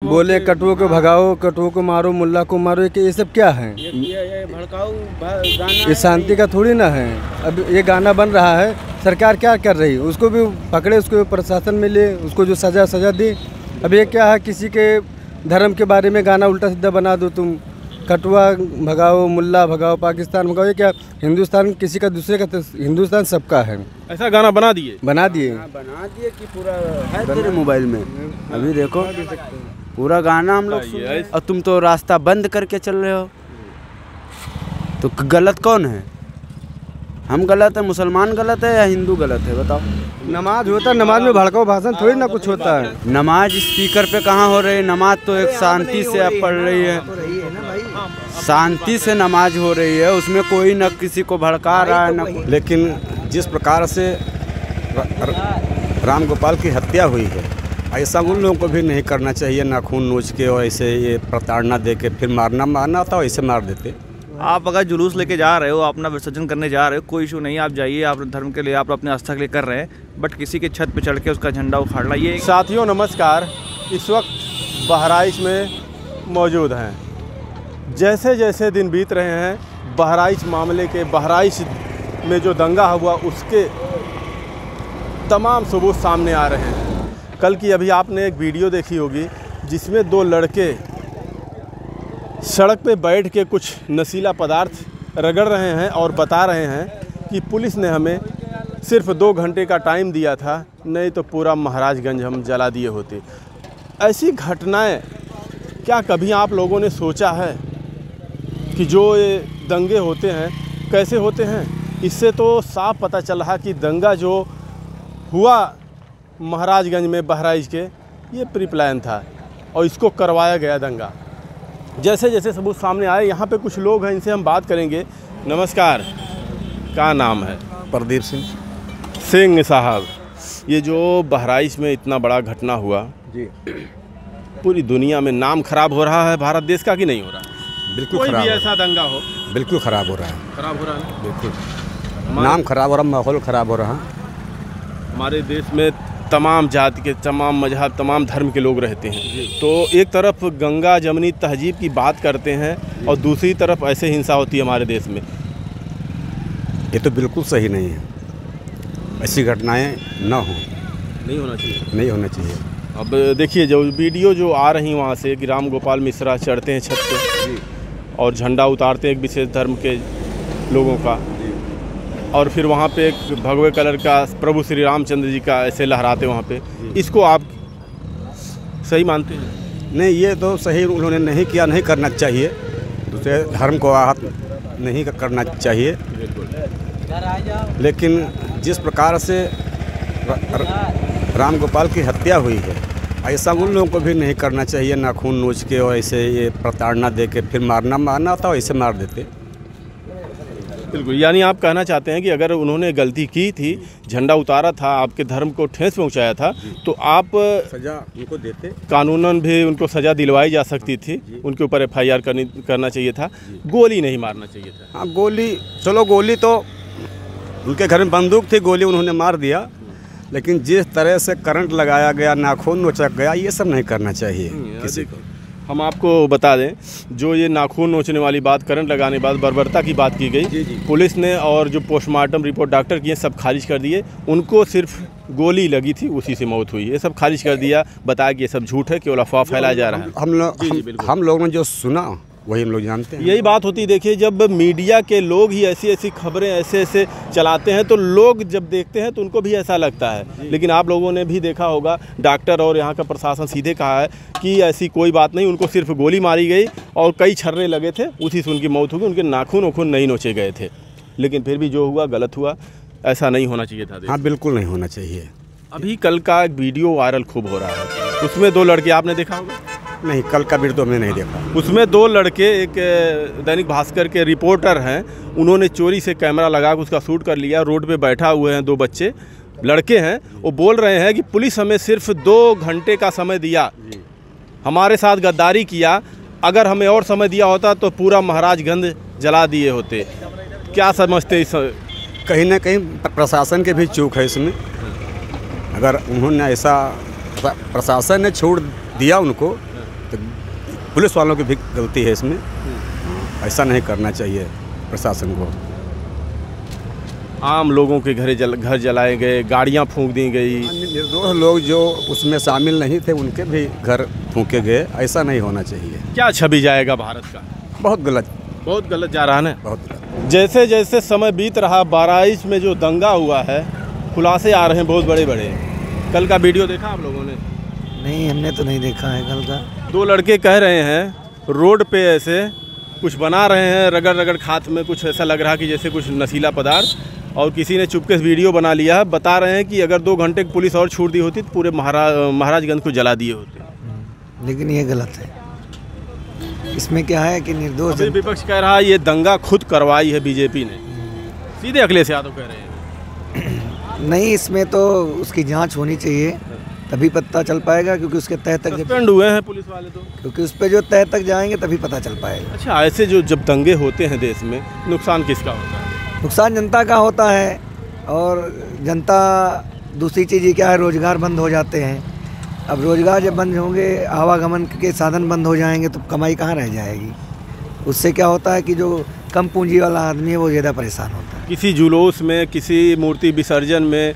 बोले कटुओं को भगाओ, कटुओं को मारो, मुल्ला को मारो, ये सब क्या है? ये भड़काऊ गाना ये शांति का थोड़ी ना है। अब ये गाना बन रहा है, सरकार क्या कर रही है? उसको भी पकड़े, उसको प्रशासन मिले, उसको जो सज़ा दी। अब ये क्या है, किसी के धर्म के बारे में गाना उल्टा सीधा बना दो तुम। कटुआ भगाओ, मुल्ला भगाओ, पाकिस्तान भगाओ, ये क्या? हिंदुस्तान किसी का दूसरे का? हिंदुस्तान सबका है। ऐसा गाना बना दिए कि पूरा है तेरे मोबाइल में। अभी देखो पूरा गाना हम लोग सुन रहे हैं और तुम तो रास्ता बंद करके चल रहे हो। तो गलत कौन है? हम गलत है, मुसलमान गलत है या हिंदू गलत है? बताओ। नमाज होता है, नमाज में भड़काऊ भाषण थोड़ी ना कुछ होता है। नमाज स्पीकर पे कहाँ हो रही है? नमाज तो एक शांति से आप पढ़ रही है, शांति से नमाज हो रही है, उसमें कोई न किसी को भड़का रहा है न। लेकिन जिस प्रकार से राम गोपाल की हत्या हुई है, ऐसा उन लोगों को भी नहीं करना चाहिए। नाखून नोच के और ऐसे ये प्रताड़ना दे के फिर मारना था, ऐसे मार देते। आप अगर जुलूस लेके जा रहे हो, अपना विसर्जन करने जा रहे हो, कोई इशू नहीं, आप जाइए, आप धर्म के लिए, आप अपने आस्था के लिए कर रहे हैं। बट किसी के छत पे चढ़ के उसका झंडा उखाड़ना, ये साथियों नमस्कार। इस वक्त बहराइच में मौजूद हैं। जैसे जैसे दिन बीत रहे हैं, बहराइच मामले के, बहराइच में जो दंगा हुआ उसके तमाम सबूत सामने आ रहे हैं। कल की अभी आपने एक वीडियो देखी होगी जिसमें दो लड़के सड़क पे बैठ के कुछ नशीला पदार्थ रगड़ रहे हैं और बता रहे हैं कि पुलिस ने हमें सिर्फ 2 घंटे का टाइम दिया था, नहीं तो पूरा महाराजगंज हम जला दिए होते। ऐसी घटनाएं क्या कभी आप लोगों ने सोचा है कि जो ये दंगे होते हैं कैसे होते हैं? इससे तो साफ पता चल रहा कि दंगा जो हुआ महाराजगंज में बहराइच के, ये प्री प्लान था और इसको करवाया गया दंगा। जैसे जैसे सबूत सामने आए, यहाँ पे कुछ लोग हैं, इनसे हम बात करेंगे। नमस्कार, क्या नाम है? प्रदीप सिंह साहब, ये जो बहराइच में इतना बड़ा घटना हुआ जी, पूरी दुनिया में नाम खराब हो रहा है भारत देश का कि नहीं हो रहा? बिल्कुल कोई खराब भी ऐसा दंगा हो, बिल्कुल खराब हो रहा है। खराब हो रहा है, बिल्कुल नाम खराब हो रहा, माहौल खराब हो रहा। हमारे देश में तमाम जाति के, तमाम मजहब, तमाम धर्म के लोग रहते हैं। तो एक तरफ गंगा जमनी तहजीब की बात करते हैं और दूसरी तरफ ऐसे हिंसा होती है हमारे देश में। ये तो बिल्कुल सही नहीं है, ऐसी घटनाएं ना हो, नहीं होना चाहिए, नहीं होना चाहिए। अब देखिए जो वीडियो जो आ रही वहाँ से कि राम गोपाल मिश्रा चढ़ते हैं छत पे और झंडा उतारते हैं एक विशेष धर्म के लोगों का, और फिर वहाँ पे एक भगवे कलर का प्रभु श्री रामचंद्र जी का ऐसे लहराते वहाँ पे, इसको आप सही मानते हैं? नहीं, ये तो सही उन्होंने नहीं किया, नहीं करना चाहिए। दूसरे धर्म को आहत नहीं करना चाहिए। लेकिन जिस प्रकार से राम गोपाल की हत्या हुई है, ऐसा उन लोगों को भी नहीं करना चाहिए। नाखून नोच के और ऐसे ये प्रताड़ना दे के फिर मारना था, ऐसे मार देते। बिल्कुल, यानी आप कहना चाहते हैं कि अगर उन्होंने गलती की थी, झंडा उतारा था, आपके धर्म को ठेस पहुंचाया था, तो आप सजा उनको देते, कानूनन भी उनको सजा दिलवाई जा सकती थी, उनके ऊपर FIR करना चाहिए था, गोली नहीं मारना चाहिए था। हाँ, गोली, चलो गोली तो उनके घर में बंदूक थी, गोली उन्होंने मार दिया, लेकिन जिस तरह से करंट लगाया गया, नाखून नोचा गया, ये सब नहीं करना चाहिए किसी को। हम आपको बता दें, जो ये नाखून नोचने वाली बात, करंट लगाने के बाद बर्बरता की बात की गई, पुलिस ने और जो पोस्टमार्टम रिपोर्ट डॉक्टर की सब खारिज कर दिए। उनको सिर्फ गोली लगी थी, उसी से मौत हुई, ये सब खारिज कर दिया, बताया कि ये सब झूठ है, केवल अफवाह फैलाया जा रहा है। हम लोगों ने जो सुना वही हम लोग जानते हैं। यही बात होती है। देखिए, जब मीडिया के लोग ही ऐसी ऐसी खबरें ऐसे चलाते हैं तो लोग जब देखते हैं तो उनको भी ऐसा लगता है। लेकिन आप लोगों ने भी देखा होगा, डॉक्टर और यहाँ का प्रशासन सीधे कहा है कि ऐसी कोई बात नहीं, उनको सिर्फ गोली मारी गई और कई छर्रे लगे थे, उसी से उनकी मौत हो गई, उनके नाखून वाखून नहीं नोचे गए थे। लेकिन फिर भी जो हुआ गलत हुआ, ऐसा नहीं होना चाहिए था। हाँ, बिल्कुल नहीं होना चाहिए। अभी कल का एक वीडियो वायरल खूब हो रहा है, उसमें 2 लड़के, आपने देखा होगा? नहीं, कल का वीडियो हमने नहीं देखा। उसमें 2 लड़के, एक दैनिक भास्कर के रिपोर्टर हैं, उन्होंने चोरी से कैमरा लगा के उसका शूट कर लिया। रोड पे बैठा हुए हैं 2 बच्चे, लड़के हैं, वो बोल रहे हैं कि पुलिस हमें सिर्फ 2 घंटे का समय दिया, हमारे साथ गद्दारी किया, अगर हमें और समय दिया होता तो पूरा महाराजगंज जला दिए होते। क्या समझते इस? कहीं ना कहीं प्रशासन के भी चूक है इसमें। अगर उन्होंने ऐसा प्रशासन ने छोड़ दिया उनको तो पुलिस वालों की भी गलती है इसमें। ऐसा नहीं करना चाहिए प्रशासन को। आम लोगों के घर जलाए गए, गाड़ियां फूंक दी गई। निर्दोष लोग जो उसमें शामिल नहीं थे उनके भी घर फूंके गए। ऐसा नहीं होना चाहिए। क्या छवि जाएगा भारत का? बहुत गलत जा रहा है ना। बहुत गलत। जैसे जैसे समय बीत रहा, बहराइच में जो दंगा हुआ है, खुलासे आ रहे हैं बहुत बड़े बड़े। कल का वीडियो देखा आप लोगों ने? नहीं, हमने तो नहीं देखा है कल का। 2 लड़के कह रहे हैं रोड पे ऐसे कुछ बना रहे हैं, रगड़ रगड़ खात में कुछ ऐसा लग रहा कि जैसे कुछ नशीला पदार्थ, और किसी ने चुपके से वीडियो बना लिया है। बता रहे हैं कि अगर 2 घंटे की पुलिस और छूट दी होती तो पूरे महाराजगंज को जला दिए होते। लेकिन ये गलत है। इसमें क्या है कि निर्दोष अभी विपक्ष कह रहा है ये दंगा खुद करवाई है बीजेपी ने। सीधे अखिलेश यादव कह रहे हैं। नहीं, इसमें तो उसकी जांच होनी चाहिए, तभी पता चल पाएगा। क्योंकि उसके तह तक सस्पेंड हुए हैं पुलिस वाले तो। क्योंकि उस पर जो तह तक जाएंगे तभी पता चल पाएगा। अच्छा, ऐसे जो जब दंगे होते हैं देश में, नुकसान किसका होता है? नुकसान जनता का होता है। और जनता, दूसरी चीज़ ये क्या है, रोज़गार बंद हो जाते हैं। अब रोज़गार जब बंद होंगे, आवागमन के साधन बंद हो जाएंगे, तो कमाई कहाँ रह जाएगी। उससे क्या होता है कि जो कम पूंजी वाला आदमी है वो ज़्यादा परेशान होता है। किसी जुलूस में, किसी मूर्ति विसर्जन में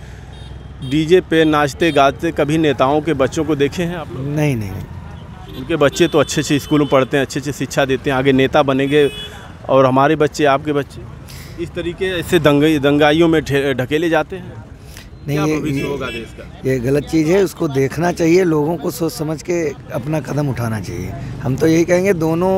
डीजे पे नाचते गाते कभी नेताओं के बच्चों को देखे हैं आप लोग? नहीं नहीं नहीं। उनके बच्चे तो अच्छे अच्छे स्कूलों में पढ़ते हैं, अच्छे अच्छे शिक्षा देते हैं, आगे नेता बनेंगे। और हमारे बच्चे, आपके बच्चे इस तरीके ऐसे दंगाइयों में ढकेले जाते हैं। नहीं, क्या भविष्य होगा देश का? ये गलत चीज़ है। उसको देखना चाहिए, लोगों को सोच समझ के अपना कदम उठाना चाहिए। हम तो यही कहेंगे, दोनों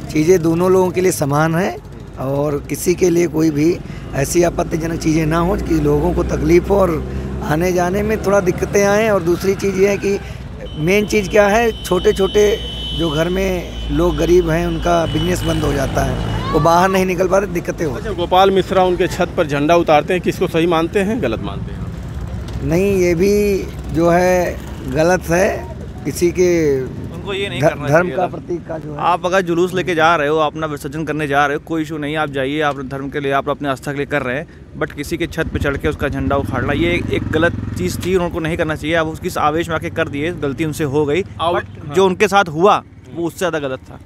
चीज़ें दोनों लोगों के लिए समान है, और किसी के लिए कोई भी ऐसी आपत्तिजनक चीज़ें ना हो कि लोगों को तकलीफ हो और आने जाने में थोड़ा दिक्कतें आएँ। और दूसरी चीज़ ये है कि मेन चीज़ क्या है, छोटे छोटे जो घर में लोग गरीब हैं उनका बिजनेस बंद हो जाता है, वो बाहर नहीं निकल पाते, दिक्कतें होती हैं। अच्छा, गोपाल मिश्रा उनके छत पर झंडा उतारते हैं, किसको सही मानते हैं, गलत मानते हैं? नहीं, ये भी जो है गलत है। किसी के उनको ये नहीं करना धर्म चाहिए का था। प्रतीक का जो है, आप अगर जुलूस लेके जा रहे हो, अपना विसर्जन करने जा रहे हो, कोई इशू नहीं, आप जाइए, आप धर्म के लिए, आप अपने आस्था के लिए कर रहे हैं। बट किसी के छत पे चढ़ के उसका झंडा उखाड़ना, ये एक गलत चीज़ थी, उनको नहीं करना चाहिए। अब उसकी आवेश में आके कर दिए, गलती उनसे हो गई। बट जो उनके साथ हुआ वो उससे ज़्यादा गलत था।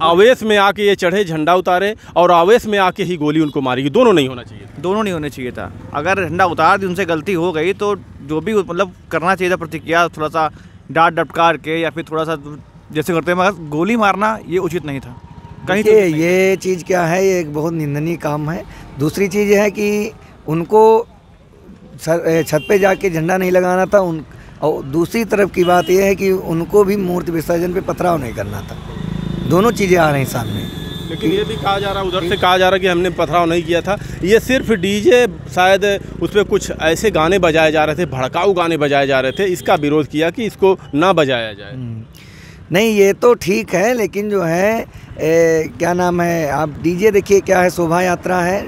आवेश में आके ये चढ़े, झंडा उतारे, और आवेश में आके ही गोली उनको मारी। दोनों नहीं होना चाहिए। दोनों नहीं होने चाहिए था। अगर झंडा उतार दी, उनसे गलती हो गई, तो जो भी मतलब करना चाहिए था प्रतिक्रिया, थोड़ा सा डांट डपकार के, या फिर थोड़ा सा जैसे करते हैं, मगर गोली मारना ये उचित नहीं था कहीं। देखिए, ये चीज़ क्या है, ये एक बहुत निंदनीय काम है। दूसरी चीज़ ये है कि उनको छत पे जाके झंडा नहीं लगाना था। और दूसरी तरफ की बात यह है कि उनको भी मूर्ति विसर्जन पे पथराव नहीं करना था। दोनों चीज़ें आ रही हैं सामने। लेकिन ये भी कहा जा रहा है, उधर से कहा जा रहा है कि हमने पथराव नहीं किया था, ये सिर्फ डीजे, शायद उस पर कुछ ऐसे गाने बजाए जा रहे थे, भड़काऊ गाने बजाए जा रहे थे, इसका विरोध किया कि इसको ना बजाया जाए। नहीं, ये तो ठीक है, लेकिन जो है क्या नाम है, आप डीजे देखिए, क्या है, शोभा यात्रा है,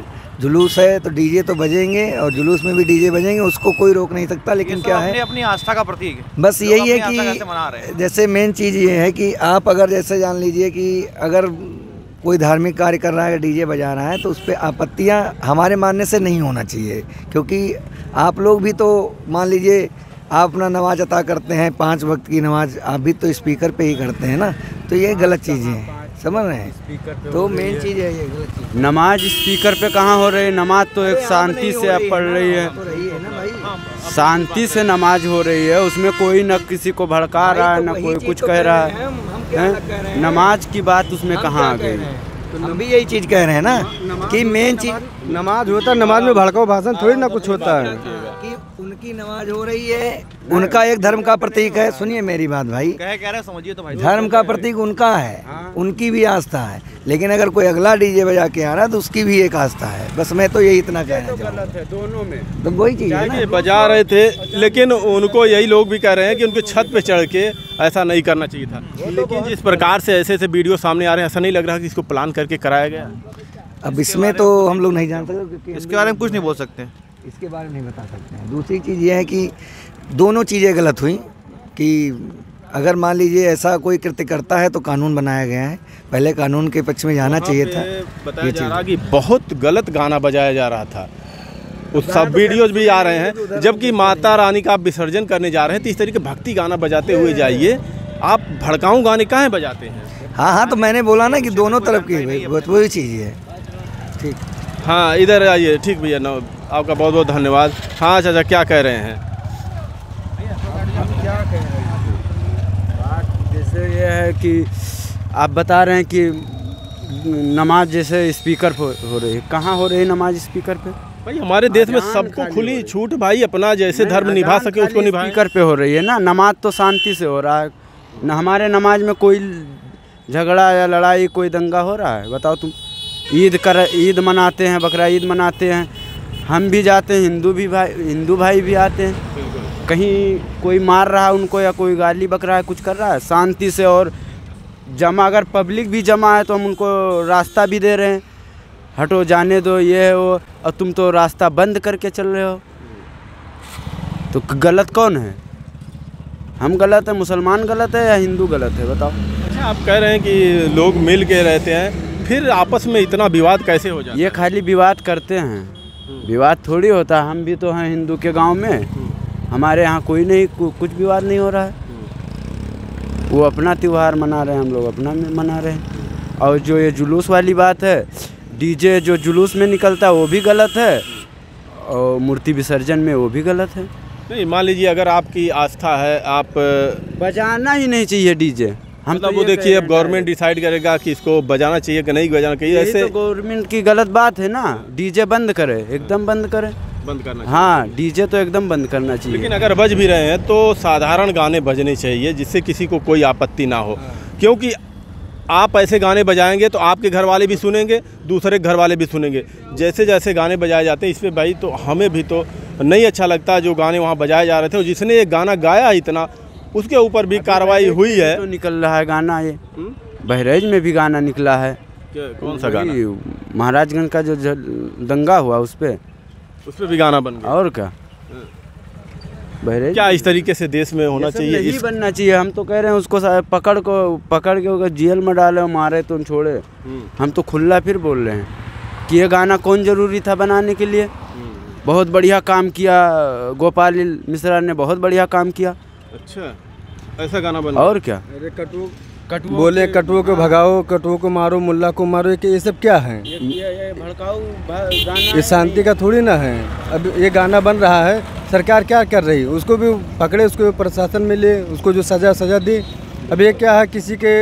जुलूस है, तो डीजे तो बजेंगे, और जुलूस में भी डीजे बजेंगे, उसको कोई रोक नहीं सकता। लेकिन क्या है, अपनी आस्था का प्रतीक है। बस यही है कि जैसे मेन चीज़ ये है कि आप अगर जैसे जान लीजिए कि अगर कोई धार्मिक कार्य कर रहा है, डीजे बजा रहा है, तो उस पर आपत्तियाँ हमारे मानने से नहीं होना चाहिए। क्योंकि आप लोग भी तो मान लीजिए, आप अपना नमाज अता करते हैं, 5 वक्त की नमाज, आप भी तो स्पीकर पे ही करते हैं ना। तो ये गलत चीज़ें हैं, समझ रहे हैं। तो मेन चीज़ है ये गलत चीज़। नमाज स्पीकर पे कहाँ हो रही है? नमाज तो एक शांति से अब पढ़ रही है, शांति से नमाज हो रही है। उसमें कोई न किसी को भड़का रहा है, न कोई कुछ कह रहा है। नमाज की बात उसमें कहाँ आ गई? तो हम भी यही चीज़ कह रहे हैं ना कि मेन चीज़ नमाज होता है, नमाज में भड़काऊ भाषण थोड़ी ना कुछ होता है। कि उनकी नमाज हो रही है, उनका एक धर्म का प्रतीक है। सुनिए मेरी बात भाई, कह रहे समझिए तो भाई, धर्म का प्रतीक उनका है, उनकी भी आस्था है। लेकिन अगर कोई अगला डीजे बजा के आ रहा है तो उसकी भी एक आस्था है। बस मैं तो यही इतना कहना चाहूँगा। दोनों में तो वही चीज़ है ना। बजा रहे थे, लेकिन उनको यही लोग भी कह रहे हैं कि उनके छत पे चढ़ के ऐसा नहीं करना चाहिए था। लेकिन जिस प्रकार से ऐसे ऐसे वीडियो सामने आ रहे हैं, ऐसा नहीं लग रहा कि इसको प्लान करके कराया गया। अब इसमें तो हम लोग नहीं जान सकते, क्योंकि इसके बारे में कुछ नहीं बोल सकते, इसके बारे में नहीं बता सकते हैं। दूसरी चीज़ ये है कि दोनों चीज़ें गलत हुई। कि अगर मान लीजिए ऐसा कोई कृत्य करता है तो कानून बनाया गया है, पहले कानून के पक्ष में जाना चाहिए था। बताया जा रहा कि बहुत गलत गाना बजाया जा रहा था, उस सब वीडियोज भी आ रहे हैं। जबकि माता रानी का आप विसर्जन करने जा रहे हैं तो इस तरीके भक्ति गाना बजाते हुए जाइए, आप भड़काऊ गाने काहे बजाते हैं? हाँ हाँ, तो मैंने बोला ना कि दोनों तरफ की वही चीज़ है। ठीक, हाँ इधर आइए। ठीक भैया, आपका बहुत बहुत धन्यवाद। हाँ चाचा, क्या कह रहे हैं? क्या कह रहे हैं? बात जैसे ये है कि आप बता रहे हैं कि नमाज जैसे स्पीकर हो रही है। कहाँ हो रही है नमाज स्पीकर पे? भाई हमारे देश में सबको खुली छूट भाई, अपना जैसे धर्म निभा सके उसको निभाएं। स्पीकर पे हो रही है ना, नमाज तो शांति से हो रहा है न। हमारे नमाज में कोई झगड़ा या लड़ाई, कोई दंगा हो रहा है? बताओ तुम। ईद मनाते हैं, बकरा ईद मनाते हैं, हम भी जाते हैं, हिंदू भाई भी आते हैं। कहीं कोई मार रहा है उनको या कोई गाली बक रहा है, कुछ कर रहा है? शांति से और जमा, अगर पब्लिक भी जमा है तो हम उनको रास्ता भी दे रहे हैं, हटो जाने दो, ये है वो, और तुम तो रास्ता बंद करके चल रहे हो। तो गलत कौन है? हम गलत है, मुसलमान गलत है या हिंदू गलत है? बताओ। अच्छा, आप कह रहे हैं कि लोग मिल के रहते हैं, फिर आपस में इतना विवाद कैसे हो जाता है? ये खाली विवाद करते हैं, विवाद थोड़ी होता। हम भी तो हैं हिंदू के गांव में, हमारे यहाँ कोई नहीं, कुछ विवाद नहीं हो रहा है। वो अपना त्यौहार मना रहे हैं, हम लोग अपना में मना रहे हैं। और जो ये जुलूस वाली बात है, डीजे जो जुलूस में निकलता है वो भी गलत है, और मूर्ति विसर्जन में वो भी गलत है। नहीं, मान लीजिए अगर आपकी आस्था है, आप बजाना ही नहीं चाहिए डीजे। हम मतलब वो देखिए, अब गवर्नमेंट डिसाइड करेगा कि इसको बजाना चाहिए कि नहीं बजाना चाहिए। ऐसे तो गवर्नमेंट की गलत बात है ना, डीजे बंद करे, एकदम बंद करे, बंद करना चाहिए। हाँ डीजे तो एकदम बंद करना चाहिए। लेकिन अगर बज भी रहे हैं तो साधारण गाने बजने चाहिए जिससे किसी को कोई आपत्ति ना हो, क्योंकि आप ऐसे गाने बजाएंगे तो आपके घर वाले भी सुनेंगे, दूसरे घर वाले भी सुनेंगे। जैसे जैसे गाने बजाए जाते हैं इस पर भाई तो हमें भी तो नहीं अच्छा लगता जो गाने वहाँ बजाए जा रहे थे। और जिसने ये गाना गाया इतना, उसके ऊपर भी कार्रवाई हुई है। तो निकल रहा है गाना, ये बहराइच में भी गाना निकला है। कौन सा गाना? महाराजगंज का जो दंगा हुआ उस पर भी गाना बन गया। और क्या बहराइच क्या इस तरीके से देश में होना चाहिए? यही बनना चाहिए। हम तो कह रहे हैं उसको पकड़ के अगर जेल में डाले, मारे तो छोड़े। हम तो खुला फिर बोल रहे हैं कि ये गाना कौन ज़रूरी था बनाने के लिए। बहुत बढ़िया काम किया गोपाल मिश्रा ने, बहुत बढ़िया काम किया। अच्छा, ऐसा गाना बना? और क्या? बोले कटुओं को भगाओ, कटुओं को मारो, मुल्ला को मारो, ये सब क्या है? ये भड़काऊ गाना, ये शांति का थोड़ी ना है। अब ये गाना बन रहा है, सरकार क्या कर रही है? उसको भी पकड़े, उसको प्रशासन में ले, उसको जो सज़ा दी। अब ये क्या है, किसी के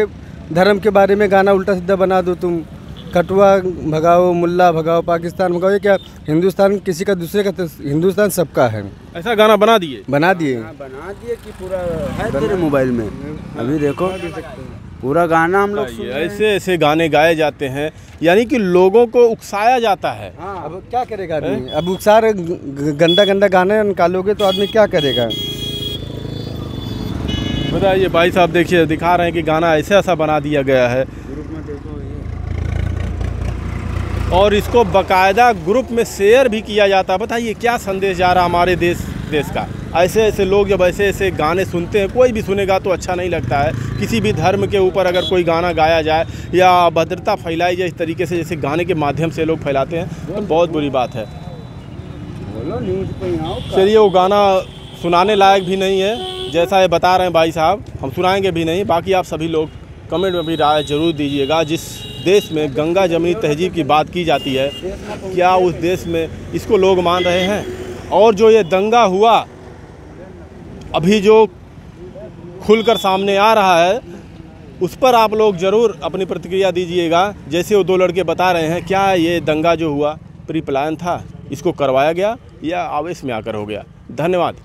धर्म के बारे में गाना उल्टा सीधा बना दो तुम, कटुआ भगाओ, मुल्ला भगाओ, पाकिस्तान भगाओ। ये क्या, हिंदुस्तान किसी का दूसरे का? हिंदुस्तान सबका है। ऐसा गाना बना दिए कि पूरा है तेरे मोबाइल में, अभी देखो पूरा गाना हम लोग ऐसे ऐसे गाने गाए जाते हैं, यानी कि लोगों को उकसाया जाता है। अब क्या करेगा आदमी? अब उकसार गंदा गाने निकालोगे तो आदमी क्या करेगा? बताइए भाई साहब, देखिए दिखा रहे हैं कि गाना ऐसा बना दिया गया है और इसको बकायदा ग्रुप में शेयर भी किया जाता है। बताइए क्या संदेश जा रहा हमारे देश का? ऐसे ऐसे लोग जब ऐसे ऐसे गाने सुनते हैं, कोई भी सुनेगा तो अच्छा नहीं लगता है। किसी भी धर्म के ऊपर अगर कोई गाना गाया जाए या अभद्रता फैलाई जाए इस तरीके से, जैसे गाने के माध्यम से लोग फैलाते हैं, तो बहुत बुरी बात है। चलिए, वो गाना सुनाने लायक भी नहीं है जैसा ये बता रहे हैं भाई साहब, हम सुनाएंगे भी नहीं। बाकी आप सभी लोग कमेंट में भी राय जरूर दीजिएगा। जिस देश में गंगा जमनी तहजीब की बात की जाती है, क्या उस देश में इसको लोग मान रहे हैं? और जो ये दंगा हुआ अभी जो खुलकर सामने आ रहा है, उस पर आप लोग ज़रूर अपनी प्रतिक्रिया दीजिएगा। जैसे वो दो लड़के बता रहे हैं, क्या ये दंगा जो हुआ प्री प्लान था, इसको करवाया गया या आवेश में आकर हो गया? धन्यवाद।